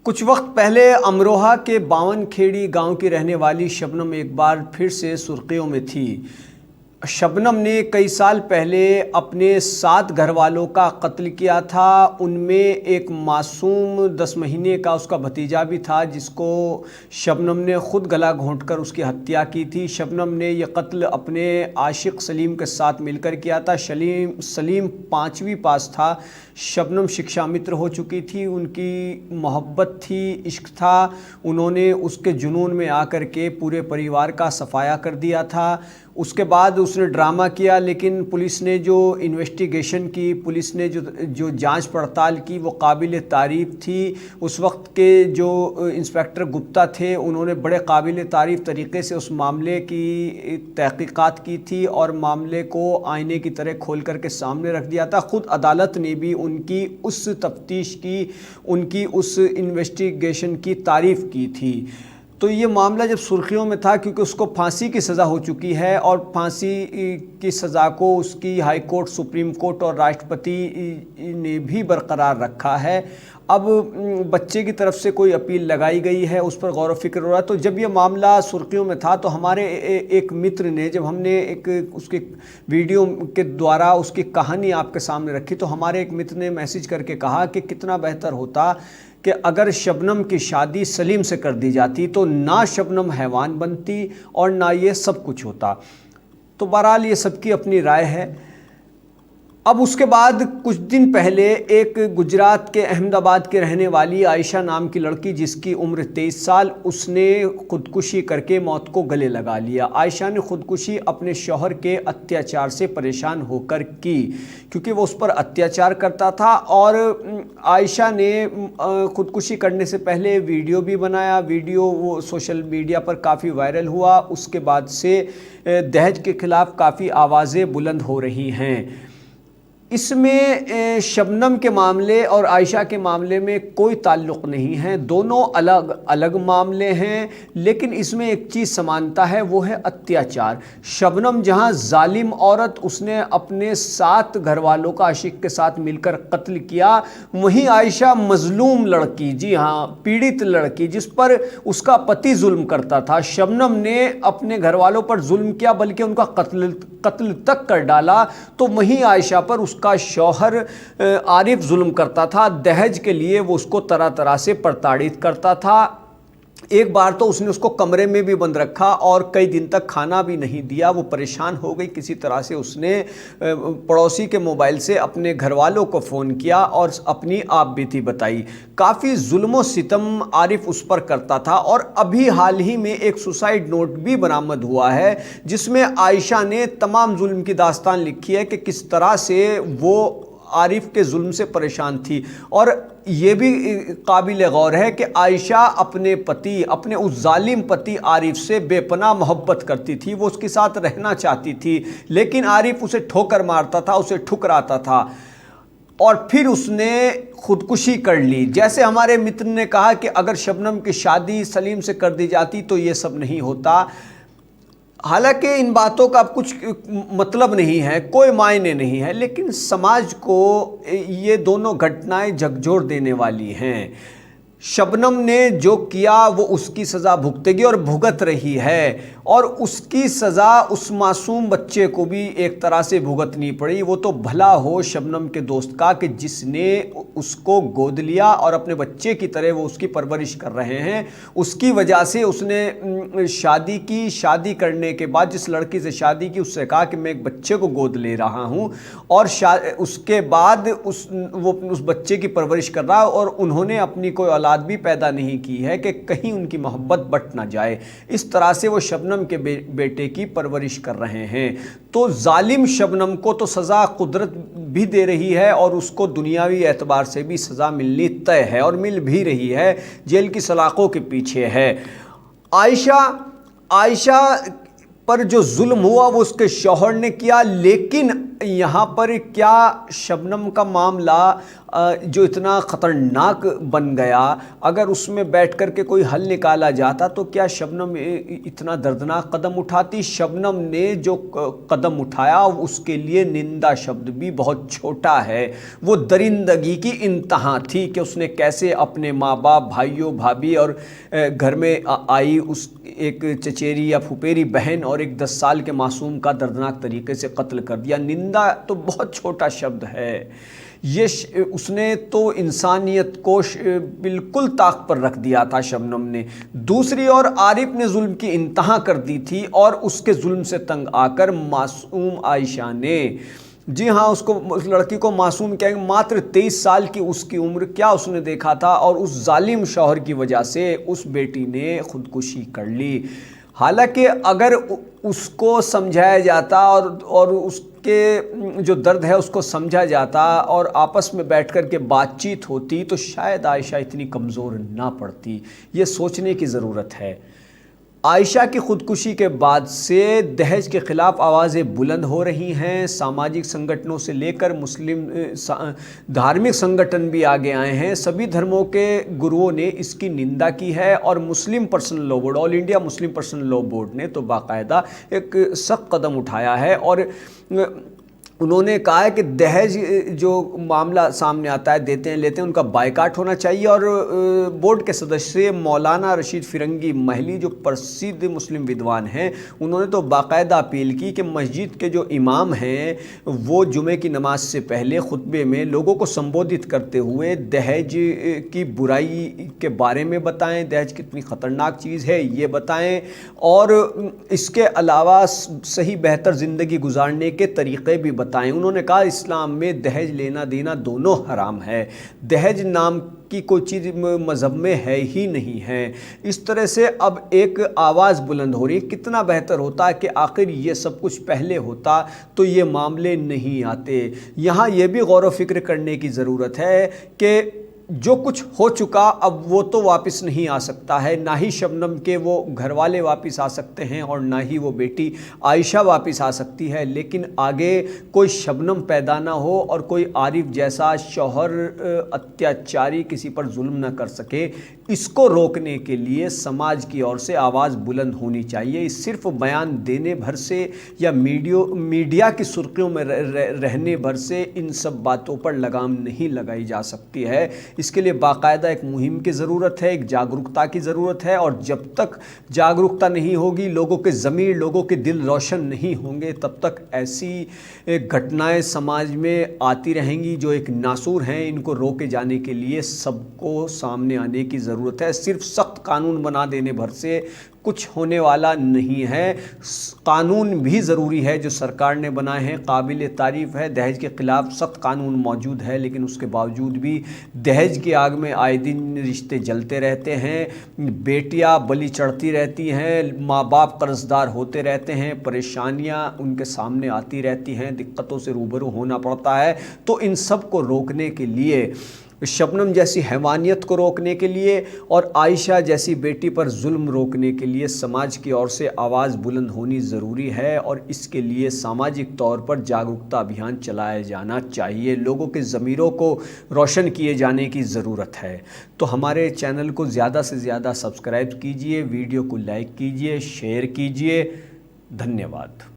कुछ वक्त पहले अमरोहा के बावनखेड़ी गांव की रहने वाली शबनम एक बार फिर से सुर्खियों में थी। शबनम ने कई साल पहले अपने 7 घरवालों का कत्ल किया था। उनमें एक मासूम 10 महीने का उसका भतीजा भी था जिसको शबनम ने ख़ुद गला घोंटकर उसकी हत्या की थी। शबनम ने यह कत्ल अपने आशिक सलीम के साथ मिलकर किया था। सलीम 5वीं पास था। शबनम शिक्षा मित्र हो चुकी थी। उनकी मोहब्बत थी, इश्क था। उन्होंने उसके जुनून में आकर के पूरे परिवार का सफाया कर दिया था। उसके बाद उसने ड्रामा किया, लेकिन पुलिस ने जो इन्वेस्टिगेशन की, पुलिस ने जो जांच पड़ताल की, वो काबिल तारीफ़ थी। उस वक्त के जो इंस्पेक्टर गुप्ता थे, उन्होंने बड़े काबिल तारीफ़ तरीक़े से उस मामले की तहक़ीक़ात की थी और मामले को आईने की तरह खोल करके सामने रख दिया था। ख़ुद अदालत ने भी उनकी उस तफ्तीश की, उनकी उस इन्वेस्टिगेशन की तारीफ़ की थी। तो ये मामला जब सुर्खियों में था क्योंकि उसको फांसी की सज़ा हो चुकी है और फांसी की सज़ा को उसकी हाई कोर्ट, सुप्रीम कोर्ट और राष्ट्रपति ने भी बरकरार रखा है। अब बच्चे की तरफ से कोई अपील लगाई गई है, उस पर गौर व फिक्र हो रहा है। तो जब ये मामला सुर्खियों में था तो हमारे एक मित्र ने, जब हमने एक उसके वीडियो के द्वारा उसकी कहानी आपके सामने रखी, तो हमारे एक मित्र ने मैसेज करके कहा कि कितना बेहतर होता कि अगर शबनम की शादी सलीम से कर दी जाती तो ना शबनम हैवान बनती और ना ये सब कुछ होता। तो बहरहाल ये सबकी अपनी राय है। अब उसके बाद कुछ दिन पहले एक गुजरात के अहमदाबाद के रहने वाली आयशा नाम की लड़की, जिसकी उम्र 23 साल, उसने ख़ुदकुशी करके मौत को गले लगा लिया। आयशा ने ख़ुदकुशी अपने शौहर के अत्याचार से परेशान होकर की, क्योंकि वो उस पर अत्याचार करता था। और आयशा ने ख़ुदकुशी करने से पहले वीडियो भी बनाया। वीडियो वो सोशल मीडिया पर काफ़ी वायरल हुआ। उसके बाद से दहेज के ख़िलाफ़ काफ़ी आवाज़ें बुलंद हो रही हैं। इसमें शबनम के मामले और आयशा के मामले में कोई ताल्लुक़ नहीं है, दोनों अलग अलग मामले हैं। लेकिन इसमें एक चीज़ समानता है, वो है अत्याचार। शबनम जहां जालिम औरत, उसने अपने 7 घरवालों का आशिक के साथ मिलकर कत्ल किया, वहीं आयशा मजलूम लड़की, जी हाँ पीड़ित लड़की, जिस पर उसका पति जुल्म करता था। शबनम ने अपने घरवालों पर जुल्म किया, बल्कि उनका कत्ल तक कर डाला। तो वहीं आयशा पर उसका शौहर आरिफ जुल्म करता था। दहेज के लिए वो उसको तरह तरह से प्रताड़ित करता था। एक बार तो उसने उसको कमरे में भी बंद रखा और कई दिन तक खाना भी नहीं दिया। वो परेशान हो गई। किसी तरह से उसने पड़ोसी के मोबाइल से अपने घरवालों को फ़ोन किया और अपनी आप बीती बताई। काफ़ी जुल्म सितम आरिफ उस पर करता था। और अभी हाल ही में एक सुसाइड नोट भी बरामद हुआ है, जिसमें आयशा ने तमाम जुल्म की दास्तान लिखी है कि किस तरह से वो आरिफ के जुल्म से परेशान थी। और ये भी काबिल गौर है कि आयशा अपने पति, अपने उस जालिम पति आरिफ से बेपनाह मोहब्बत करती थी। वो उसके साथ रहना चाहती थी, लेकिन आरिफ उसे ठोकर मारता था, उसे ठुकराता था और फिर उसने ख़ुदकुशी कर ली। जैसे हमारे मित्र ने कहा कि अगर शबनम की शादी सलीम से कर दी जाती तो ये सब नहीं होता। हालांकि इन बातों का अब कुछ मतलब नहीं है, कोई मायने नहीं है, लेकिन समाज को ये दोनों घटनाएं झकझोर देने वाली हैं। शबनम ने जो किया वो उसकी सज़ा भुगतेगी और भुगत रही है, और उसकी सज़ा उस मासूम बच्चे को भी एक तरह से भुगतनी पड़ी। वो तो भला हो शबनम के दोस्त का कि जिसने उसको गोद लिया और अपने बच्चे की तरह वो उसकी परवरिश कर रहे हैं। उसकी वजह से उसने शादी की। शादी करने के बाद जिस लड़की से शादी की, उससे कहा कि मैं एक बच्चे को गोद ले रहा हूँ, और उसके बाद वो उस बच्चे की परवरिश कर रहा है। और उन्होंने अपनी कोई औलाद भी पैदा नहीं की है कि कहीं उनकी मोहब्बत बट ना जाए। इस तरह से वो शबनम के बेटे की परवरिश कर रहे हैं। तो जालिम शबनम को तो सज़ा कुदरत भी दे रही है और उसको दुनियावी एतबार से भी सज़ा मिलनी तय है और मिल भी रही है, जेल की सलाखों के पीछे है। आयशा पर जो जुल्म हुआ वो उसके शौहर ने किया। लेकिन यहाँ पर क्या शबनम का मामला जो इतना ख़तरनाक बन गया, अगर उसमें बैठ कर के कोई हल निकाला जाता तो क्या शबनम इतना दर्दनाक कदम उठाती? शबनम ने जो कदम उठाया उसके लिए निंदा शब्द भी बहुत छोटा है। वो दरिंदगी की इंतहा थी कि उसने कैसे अपने माँ बाप, भाइयों, भाभी और घर में आई उस एक चचेरी या फुपेरी बहन और एक 10 साल के मासूम का दर्दनाक तरीके से कत्ल कर दिया। निंदा तो बहुत छोटा शब्द है। ये उसने तो इंसानियत को बिल्कुल ताक पर रख दिया था शबनम ने। दूसरी ओर आरिफ ने जुल्म की इंतहा कर दी थी और उसके जुल्म से तंग आकर मासूम आयशा ने, जी हाँ, उसको, उस लड़की को मासूम कहेंगे, मात्र 23 साल की उसकी उम्र, क्या उसने देखा था? और उस जालिम शौहर की वजह से उस बेटी ने खुदकुशी कर ली। हालांकि अगर उसको समझाया जाता और उसके जो दर्द है उसको समझा जाता और आपस में बैठ कर के बातचीत होती तो शायद आयशा इतनी कमज़ोर ना पड़ती। ये सोचने की ज़रूरत है। आयशा की खुदकुशी के बाद से दहेज के ख़िलाफ़ आवाज़ें बुलंद हो रही हैं। सामाजिक संगठनों से लेकर मुस्लिम धार्मिक संगठन भी आगे आए हैं। सभी धर्मों के गुरुओं ने इसकी निंदा की है और Muslim personal law board, all India Muslim personal law board ने तो बाकायदा एक सख्त कदम उठाया है और उन्होंने कहा है कि दहेज जो मामला सामने आता है, देते हैं लेते हैं, उनका बायकाट होना चाहिए। और बोर्ड के सदस्य मौलाना रशीद फिरंगी महली जो प्रसिद्ध मुस्लिम विद्वान हैं, उन्होंने तो बाकायदा अपील की कि मस्जिद के जो इमाम हैं वो जुमे की नमाज से पहले खुतबे में लोगों को संबोधित करते हुए दहेज की बुराई के बारे में बताएं, दहेज कितनी ख़तरनाक चीज़ है ये बताएं और इसके अलावा सही बेहतर ज़िंदगी गुजारने के तरीक़े भी बताएं। उन्होंने कहा इस्लाम में दहेज लेना देना दोनों हराम है, दहेज नाम की कोई चीज़ मज़हब में है ही नहीं है। इस तरह से अब एक आवाज़ बुलंद हो रही है। कितना बेहतर होता है कि आखिर ये सब कुछ पहले होता तो ये मामले नहीं आते। यहाँ ये भी गौर व फिक्र करने की ज़रूरत है कि जो कुछ हो चुका अब वो तो वापस नहीं आ सकता है। ना ही शबनम के वो घर वाले वापस आ सकते हैं और ना ही वो बेटी आयशा वापस आ सकती है। लेकिन आगे कोई शबनम पैदा ना हो और कोई आरिफ जैसा शौहर अत्याचारी किसी पर जुल्म ना कर सके, इसको रोकने के लिए समाज की ओर से आवाज़ बुलंद होनी चाहिए। सिर्फ बयान देने भर से या मीडिया की सुर्खियों में रहने भर से इन सब बातों पर लगाम नहीं लगाई जा सकती है। इसके लिए बाकायदा एक मुहिम की ज़रूरत है, एक जागरूकता की ज़रूरत है। और जब तक जागरूकता नहीं होगी, लोगों के ज़मीर, लोगों के दिल रोशन नहीं होंगे, तब तक ऐसी घटनाएं समाज में आती रहेंगी जो एक नासूर हैं। इनको रोके जाने के लिए सबको सामने आने की ज़रूरत है। सिर्फ सख्त कानून बना देने भर से कुछ होने वाला नहीं है। कानून भी ज़रूरी है जो सरकार ने बनाए हैं, काबिल तारीफ़ है। दहेज के ख़िलाफ़ सख्त कानून मौजूद है, लेकिन उसके बावजूद भी दहेज की आग में आए दिन रिश्ते जलते रहते हैं, बेटियां बलि चढ़ती रहती हैं, माँ बाप कर्जदार होते रहते हैं, परेशानियां उनके सामने आती रहती हैं, दिक्कतों से रूबरू होना पड़ता है। तो इन सब को रोकने के लिए, शबनम जैसी हैवानियत को रोकने के लिए और आयशा जैसी बेटी पर जुल्म रोकने के लिए समाज की ओर से आवाज़ बुलंद होनी ज़रूरी है। और इसके लिए सामाजिक तौर पर जागरूकता अभियान चलाया जाना चाहिए। लोगों के ज़मीरों को रोशन किए जाने की ज़रूरत है। तो हमारे चैनल को ज़्यादा से ज़्यादा सब्सक्राइब कीजिए, वीडियो को लाइक कीजिए, शेयर कीजिए। धन्यवाद।